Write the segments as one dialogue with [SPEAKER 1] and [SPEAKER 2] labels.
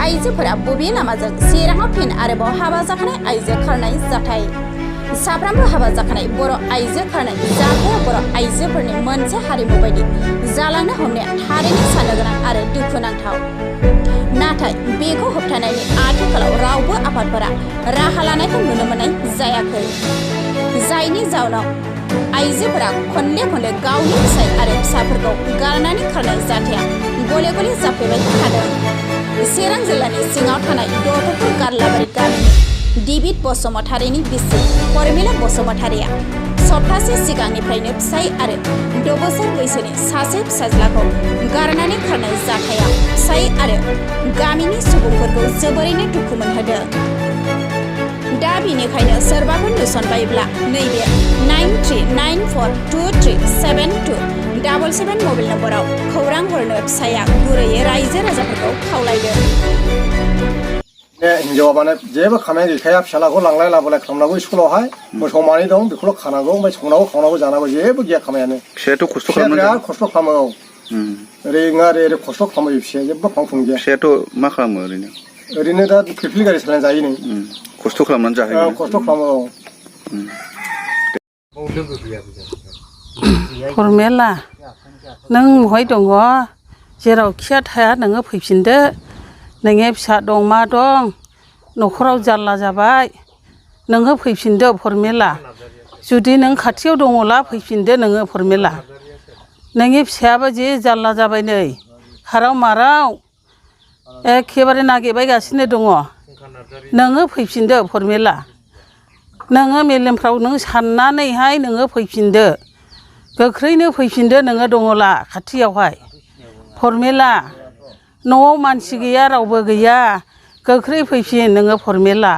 [SPEAKER 1] आइजोफोरा बबे लामाजों चिराङाव फिन आरोबाव हाबा जाखानाय आइजो खारनाय जाथाय साफ्रोमबो हाबा जाखानाय बर' आइजो खारनाय जाथाया बर' आइजोफोरनि मोनसे हारिमु बायदि जालांनो हमनाया थारैनो साननो गोनां आरो दुखुनांथाव। नाथाय बेखौ होबथानायनि आथिखालाव रावबो आफादफोरा राहा लानायखौ नुनो मोननाय जायाखै, जायनि जाउनाव आइजोफोरा खनले खनले गावनि फिसाय आरो फिसाफोरखौ गारनानै खारनाय जाथाया गले गले जाफ्लेबाय थादों। चिरां जिल्लानि सिङाव थानाय दरथ'फुर गारलाबारि गामिनि दिबित बसुमतारीनि बिसि परमिला बसुमतारीया सप्तासे सिगांनिफ्रायनो फिसाय आरो 6 बोसोर बैसोनि सासे फिसाज्लाखौ गारनानै खारनाय जाथाया फिसाय आरो गामिनि सुबुंफोरखौ जोबोरैनो दुखु मोनहोदों। दा बेनिखायनो सोरबाफोर नुसनबायब्ला नैबे 9394237277 मबाइल नम्बराव खौरां हरनो फिसाया गुरैयै रायजो राजाफोरखौ खावलायदों।
[SPEAKER 2] हिन्जावा माने जेबो खामानि गैखाया, फिसालाखौ लांलाय लाबोलाय खालामनांगौ स्कुलावहाय, मोसौ मानै दं बेखौल' खानांगौ, ओमफ्राय संनांगौ खावनांगौ जानांगौ जेबो गैया खामानियानो।
[SPEAKER 3] फिसायाथ' खस्थ'
[SPEAKER 2] खालामो, बिराद खस्थ' खालामो। औ ओरै नङा ओरै खस्थ' खालामो फिसाया, जेबो फांफुं गैया।
[SPEAKER 3] फिसायाथ' मा खालामो
[SPEAKER 2] ओरैनो दा फिरफिलि गारि सालायना जायो नै।
[SPEAKER 3] खस्थ' खालामनानै जाहैयो।
[SPEAKER 2] खस्थ' खालामो। औ
[SPEAKER 4] परमेला नों बहाय दङ? जेरावखिया थाया नोङो फैफिनदो। नोंनि फिसा दं मा दं, न'खराव जारला जाबाय, नोङो फैफिनदो परमेला। जुदि नों खाथियाव दङला फैफिनदो नोङो परमेला। नोंनि फिसायाबो जि जारला जाबाय नै, खाराव माराव एखेबारे नागिरबायगासिनो दङ। नोङो फैफिनदो परमेला। नोङो मेलेमफ्राव नों साननानैहाय नोङो फैफिनदो, गोख्रैनो फैफिनदो नोङो दङला खाथियावहाय परमेला। न'आव मानसि गैया, रावबो गैया, गोख्रै फैफिन नोङो परमेला।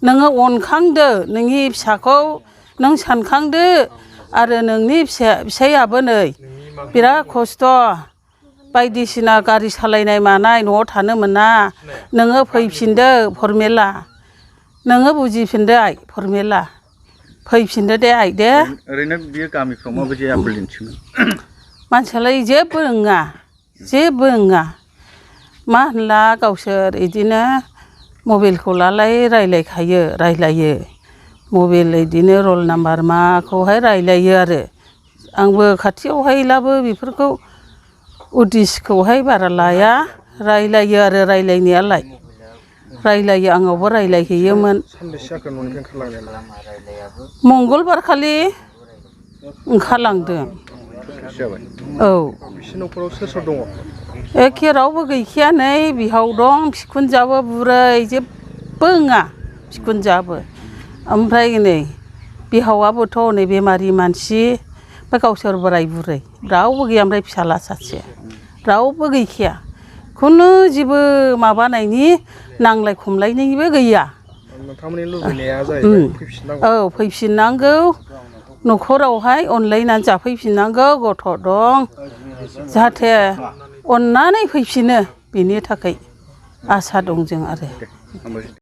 [SPEAKER 4] नोङो अनखांदो, नोंनि फिसाखौ नों सानखांदो। आरो नोंनि फिसायाबो नै बिराद खस्थ', बायदिसिना गारि सालायनाय मानाय, न'आव थानो मोना। नोङो फैफिनदो परमेला, नोङो बुजिफिनदो आइ परमेला, फैफिनदो दे आइ दे।
[SPEAKER 3] ओरैनो बियो गामिफ्राव माबायदि आखल दिन्थियोमोन?
[SPEAKER 4] मानसियालाय जेबो रोङा, जेबो रोङा। मा होनला गावसोर बिदिनो मबाइलखौ लालाय रायलायो। मबाइल बिदिनो रल नाम्बार माखौहाय रायलायो आरो। आंबो खाथियावहायलाबो बेफोरखौ उदिसखौहाय बारा लाया, रायलायो आरो रायलायनायालाय। रायलायो, आंनावबो रायलायहैयोमोन। मंगलबार खालि ओंखारलांदों। औ एखे रावबो गैखाया नै, बिहाव दं, बिखुनजोआबो बुरै, जेबो रोङा बिखुनजोआबो। ओमफ्राय नै बिहावाबोथ' नै बेमारि मानसि, ओमफ्राय गावसोर बोराय बुरै रावबो गैया। ओमफ्राय फिसाला सासे रावबो गैखाया, खुनु जेबो माबानायनि नांलाय खमलायनिबो गैया।
[SPEAKER 2] नोंथांमोननि लुबैनाया जाहैबाय फैफिननांगौ।
[SPEAKER 4] औ फैफिननांगौ, न'खरावहाय अनलायनानै जाफैफिननांगौ। गथ' दं, जाहाथे अननानै फैफिनो, बेनि थाखाय आसा दं जों आरो।